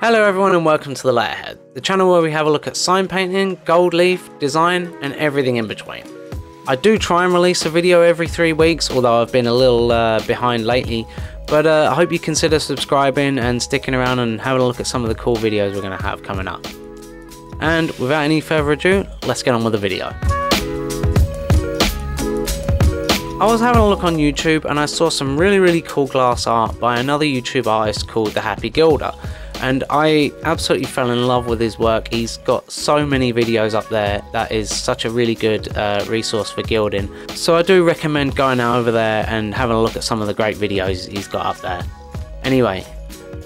Hello everyone and welcome to the Letterhead, the channel where we have a look at sign painting, gold leaf, design and everything in between. I do try and release a video every 3 weeks, although I've been a little behind lately, but I hope you consider subscribing and sticking around and having a look at some of the cool videos we're going to have coming up. And without any further ado, let's get on with the video. I was having a look on YouTube and I saw some really cool glass art by another YouTube artist called The Happy Gilder. And I absolutely fell in love with his work. He's got so many videos up there that is such a really good resource for gilding. So I do recommend going over there and having a look at some of the great videos he's got up there. Anyway,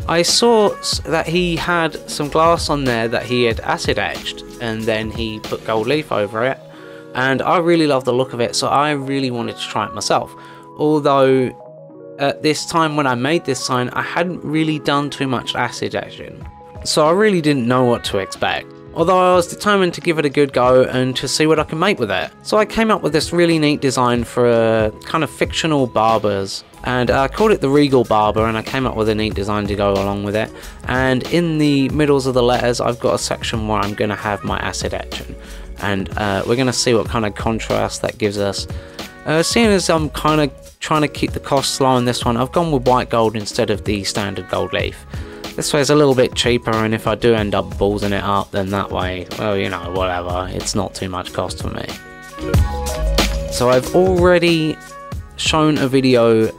I saw that he had some glass on there that he had acid etched and then he put gold leaf over it. And I really love the look of it, so I really wanted to try it myself. Although at this time when I made this sign, I hadn't really done too much acid etching, so I really didn't know what to expect. Although I was determined to give it a good go and to see what I can make with it. So I came up with this really neat design for a kind of fictional barbers, and I called it the Regal Barber, and I came up with a neat design to go along with it. And in the middles of the letters I've got a section where I'm going to have my acid etching, and we're going to see what kind of contrast that gives us. Seeing as I'm kind of trying to keep the costs low on this one, I've gone with white gold instead of the standard gold leaf. This way it's a little bit cheaper, and if I do end up ballsing it up, then that way, well, you know, whatever, it's not too much cost for me. So I've already shown a video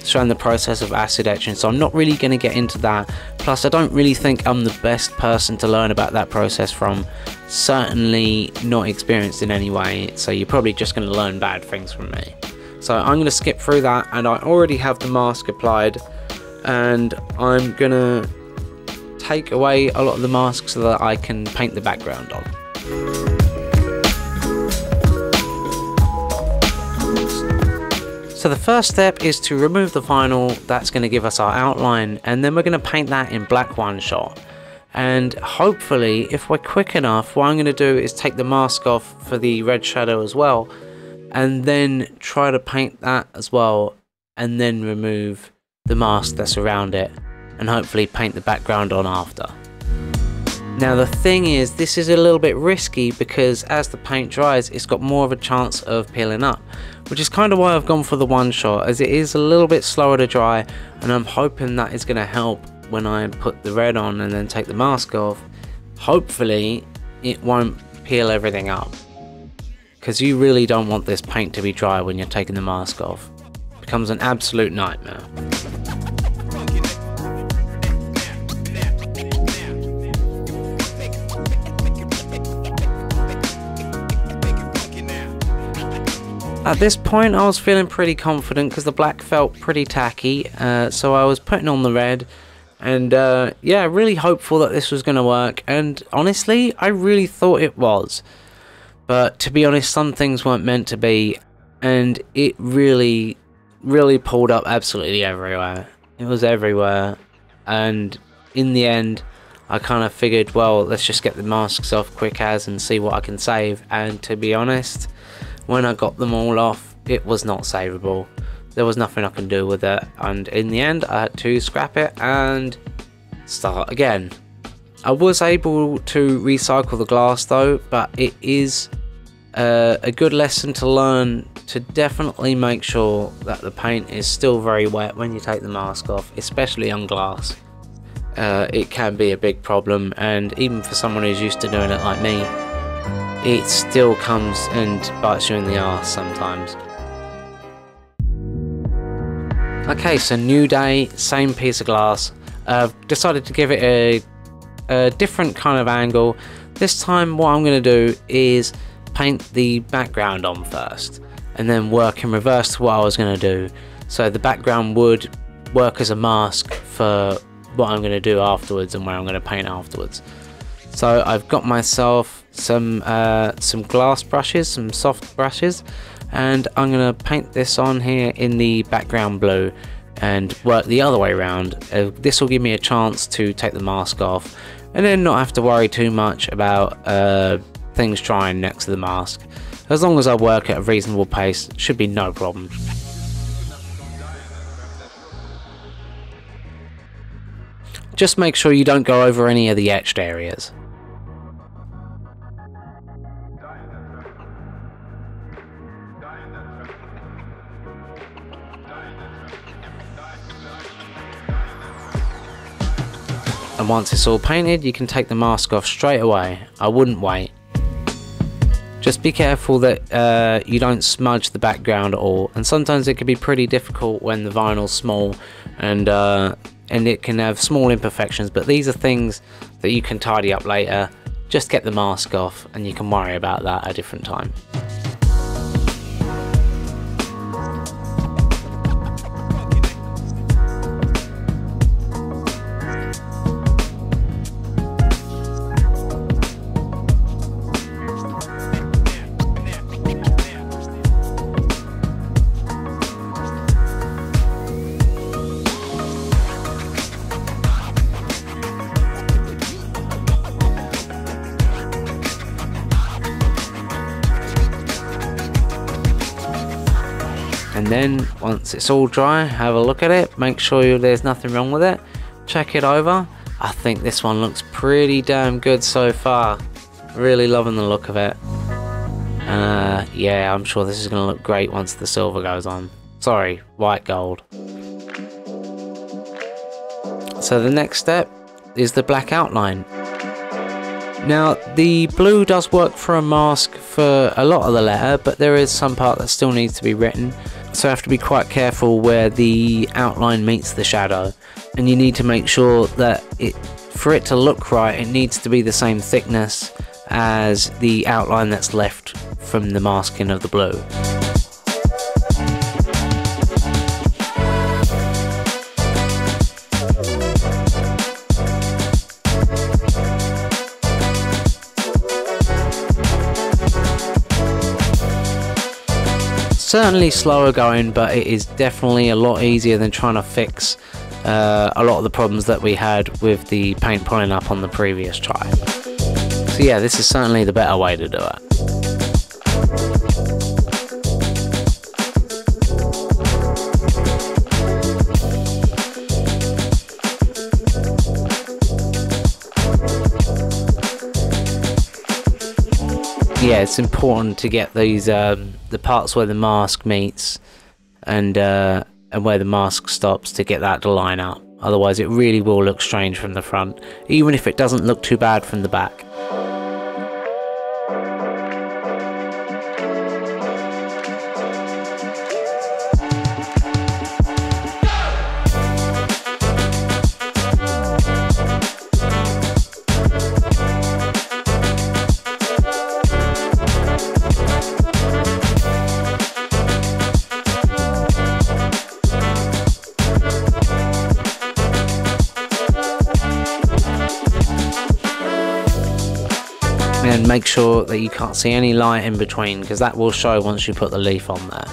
showing the process of acid etching, so I'm not really going to get into that. Plus I don't really think I'm the best person to learn about that process from, certainly not experienced in any way, so you're probably just going to learn bad things from me. So I'm going to skip through that, and I already have the mask applied, and I'm going to take away a lot of the mask so that I can paint the background on. So the first step is to remove the vinyl. That's going to give us our outline, and then we're going to paint that in black one shot. And hopefully, if we're quick enough, what I'm going to do is take the mask off for the red shadow as well, and then try to paint that as well, and then remove the mask that's around it, and hopefully paint the background on after. Now the thing is, this is a little bit risky because as the paint dries, it's got more of a chance of peeling up, which is kind of why I've gone for the one shot, as it is a little bit slower to dry, and I'm hoping that is going to help when I put the red on and then take the mask off. Hopefully it won't peel everything up, because you really don't want this paint to be dry when you're taking the mask off. It becomes an absolute nightmare. At this point I was feeling pretty confident because the black felt pretty tacky, so I was putting on the red, and yeah, really hopeful that this was going to work, and honestly I really thought it was. But to be honest, some things weren't meant to be, and it really pulled up absolutely everywhere. It was everywhere, and in the end I kind of figured, well, let's just get the masks off quick as and see what I can save. And to be honest, when I got them all off, it was not savable. There was nothing I can do with it, and in the end I had to scrap it and start again. I was able to recycle the glass though, but it is a good lesson to learn to definitely make sure that the paint is still very wet when you take the mask off, especially on glass. It can be a big problem, and even for someone who's used to doing it like me, it still comes and bites you in the arse sometimes. Okay, so new day, same piece of glass. I've decided to give it a different kind of angle. This time what I'm going to do is paint the background on first, and then work in reverse to what I was going to do. So the background would work as a mask for what I'm going to do afterwards and where I'm going to paint afterwards. So I've got myself some glass brushes, some soft brushes, and I'm going to paint this on here in the background blue and work the other way around. This will give me a chance to take the mask off and then not have to worry too much about things drying next to the mask. As long as I work at a reasonable pace, it should be no problem. Just make sure you don't go over any of the etched areas. And once it's all painted, you can take the mask off straight away. I wouldn't wait. Just be careful that you don't smudge the background at all, and sometimes it can be pretty difficult when the vinyl's small and it can have small imperfections, but these are things that you can tidy up later. Just get the mask off and you can worry about that at a different time. And then once it's all dry, have a look at it, make sure there's nothing wrong with it, check it over. I think this one looks pretty damn good so far. Really loving the look of it. Yeah, I'm sure this is going to look great once the silver goes on. Sorry, white gold. So the next step is the black outline. Now the blue does work for a mask for a lot of the letter, but there is some part that still needs to be written, so you have to be quite careful where the outline meets the shadow, and you need to make sure that for it to look right, it needs to be the same thickness as the outline that's left from the masking of the blue. Certainly slower going, but it is definitely a lot easier than trying to fix a lot of the problems that we had with the paint pulling up on the previous try. So yeah, this is certainly the better way to do it. Yeah, it's important to get these the parts where the mask meets and where the mask stops, to get that to line up. Otherwise it really will look strange from the front, even if it doesn't look too bad from the back. And make sure that you can't see any light in between, because that will show once you put the leaf on there.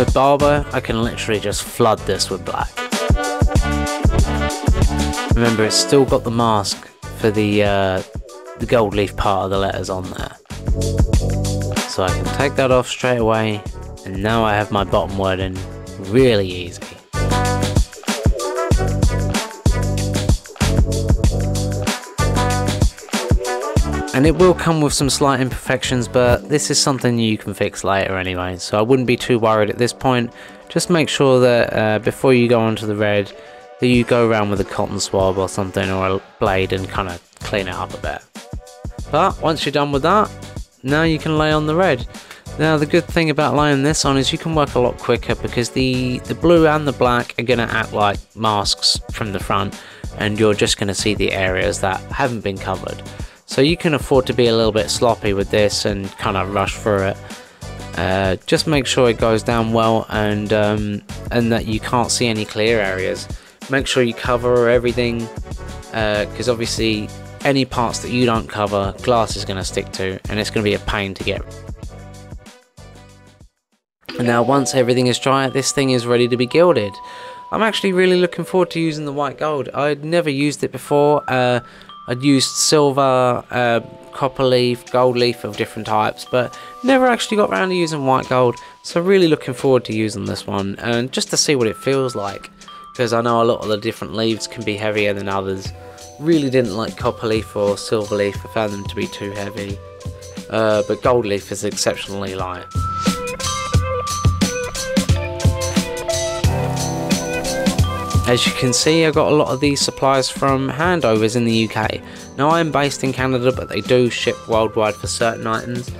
with Barber, I can literally just flood this with black. Remember, it's still got the mask for the gold leaf part of the letters on there. So I can take that off straight away, and now I have my bottom wording really easy. And it will come with some slight imperfections, but this is something you can fix later anyway, so I wouldn't be too worried at this point. Just make sure that before you go onto the red, that you go around with a cotton swab or something, or a blade, and kind of clean it up a bit. But once you're done with that, now you can lay on the red. Now the good thing about laying this on is you can work a lot quicker, because the blue and the black are going to act like masks from the front, and you're just going to see the areas that haven't been covered. So you can afford to be a little bit sloppy with this and kind of rush through it. Just make sure it goes down well, and that you can't see any clear areas. Make sure you cover everything, because obviously any parts that you don't cover, glass is going to stick to, and it's going to be a pain to get. And now once everything is dry, this thing is ready to be gilded. I'm actually really looking forward to using the white gold. I'd never used it before. I'd used silver, copper leaf, gold leaf of different types, but never actually got around to using white gold. So really looking forward to using this one, and just to see what it feels like, because I know a lot of the different leaves can be heavier than others. Really didn't like copper leaf or silver leaf, I found them to be too heavy, but gold leaf is exceptionally light. As you can see, I got a lot of these supplies from handovers in the UK. Now I'm based in Canada, but they do ship worldwide for certain items,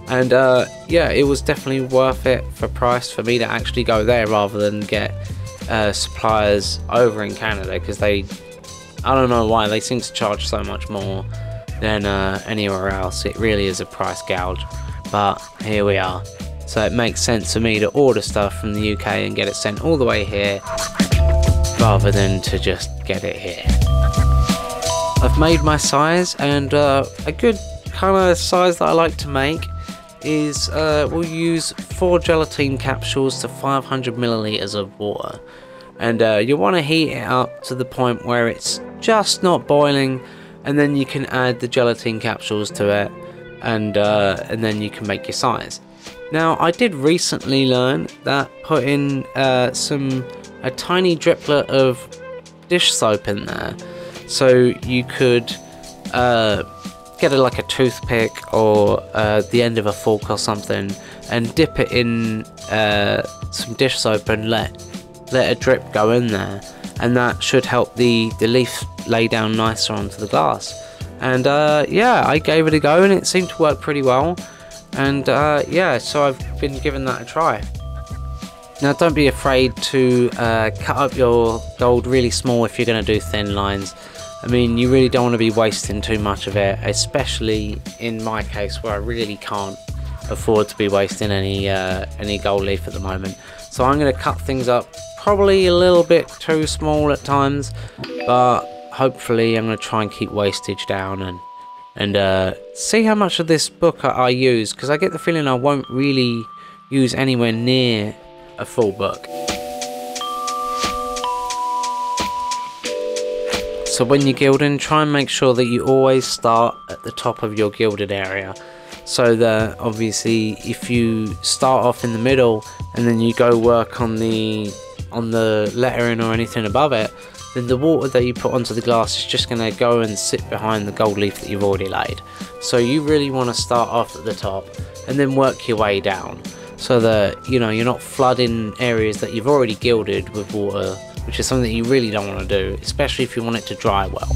and yeah, it was definitely worth it for price for me to actually go there rather than get suppliers over in Canada, because I don't know why, they seem to charge so much more than anywhere else. It really is a price gouge, but here we are. So it makes sense for me to order stuff from the UK and get it sent all the way here, rather than to just get it here. I've made my size, and a good kind of size that I like to make is we'll use 4 gelatin capsules to 500 milliliters of water, and you want to heat it up to the point where it's just not boiling, and then you can add the gelatin capsules to it, and then you can make your size. Now I did recently learn that putting a tiny driplet of dish soap in there, so you could get like a toothpick or the end of a fork or something, and dip it in some dish soap and let a drip go in there, and that should help the leaf lay down nicer onto the glass. And yeah, I gave it a go and it seemed to work pretty well, and yeah, so I've been giving that a try. Now don't be afraid to cut up your gold really small if you're going to do thin lines. I mean, you really don't want to be wasting too much of it, especially in my case where I really can't afford to be wasting any gold leaf at the moment. So I'm going to cut things up probably a little bit too small at times, but hopefully I'm going to try and keep wastage down and see how much of this book I use, because I get the feeling I won't really use anywhere near a full book. So when you're gilding, try and make sure that you always start at the top of your gilded area, so that obviously if you start off in the middle and then you go work on the lettering or anything above it, then the water that you put onto the glass is just going to go and sit behind the gold leaf that you've already laid. So you really want to start off at the top and then work your way down, so that, you know, you're not flooding areas that you've already gilded with water, which is something that you really don't want to do, especially if you want it to dry well.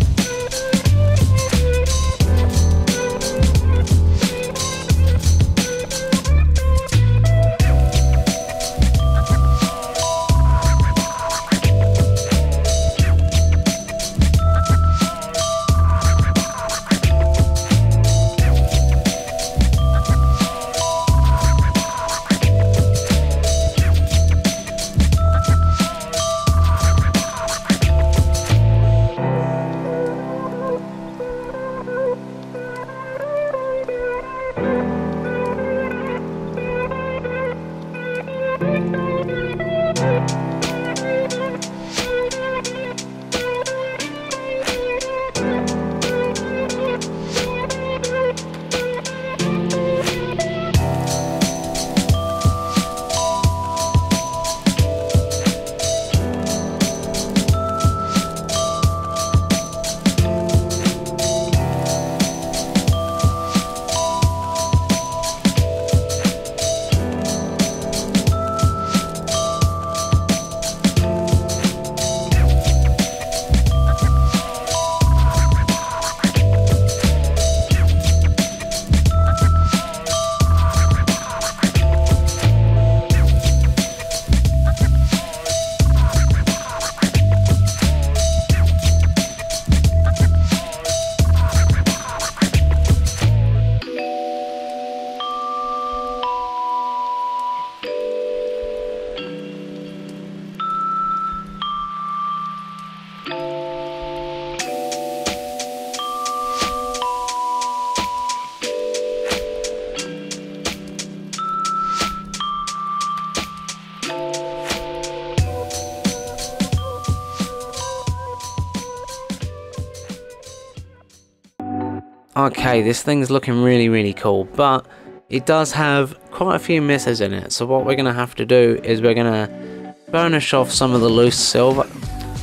Okay, this thing's looking really cool, but it does have quite a few misses in it. So what we're going to have to do is we're going to burnish off some of the loose silver.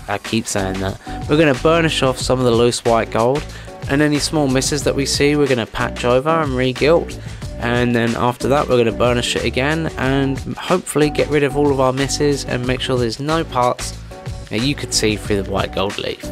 I keep saying that. We're going to burnish off some of the loose white gold, and any small misses that we see we're going to patch over and re-gilt. And then after that we're going to burnish it again and hopefully get rid of all of our misses and make sure there's no parts that you could see through the white gold leaf.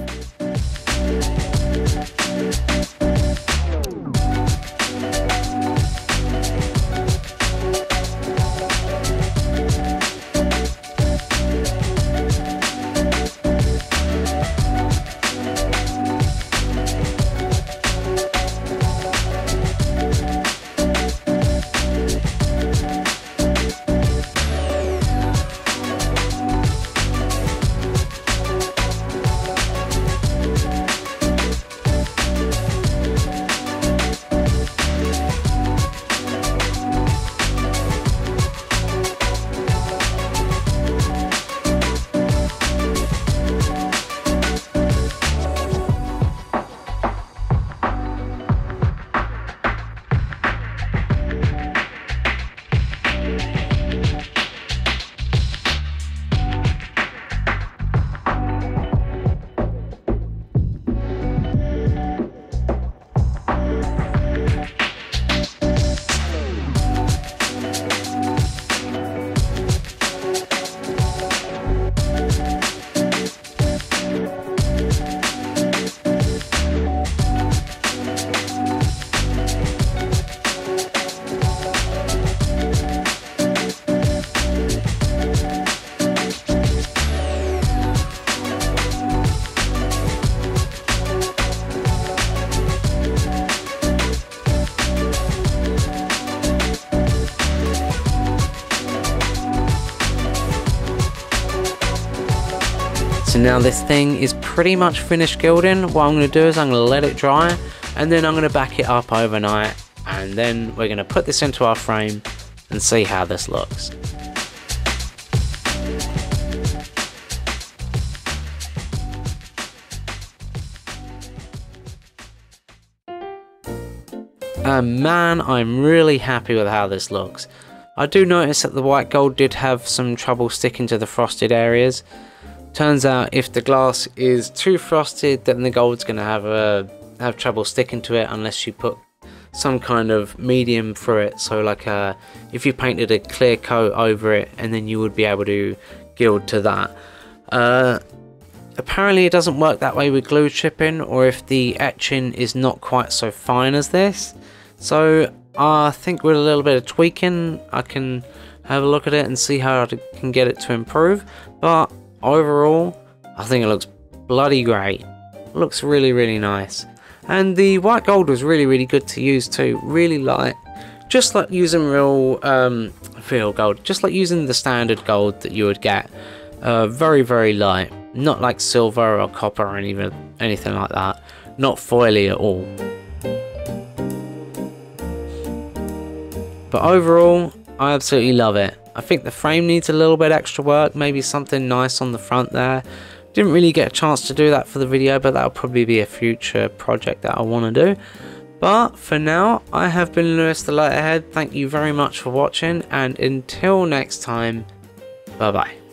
So now this thing is pretty much finished gilding. What I'm going to do is I'm going to let it dry, and then I'm going to back it up overnight, and then we're going to put this into our frame and see how this looks. And man, I'm really happy with how this looks. I do notice that the white gold did have some trouble sticking to the frosted areas. Turns out if the glass is too frosted, then the gold's going to have trouble sticking to it unless you put some kind of medium through it. So like if you painted a clear coat over it, and then you would be able to gild to that. Apparently it doesn't work that way with glue chipping, or if the etching is not quite so fine as this. So I think with a little bit of tweaking I can have a look at it and see how I can get it to improve. But overall I think it looks bloody great. It looks really nice, and the white gold was really good to use too. Really light, just like using real gold, just like using the standard gold that you would get. Very light, not like silver or copper or anything like that. Not foily at all. But overall I absolutely love it. I think the frame needs a little bit extra work, maybe something nice on the front there. Didn't really get a chance to do that for the video, but that'll probably be a future project that I want to do. But for now, I have been Lewis the Lighterhead. Thank you very much for watching, and until next time, bye bye.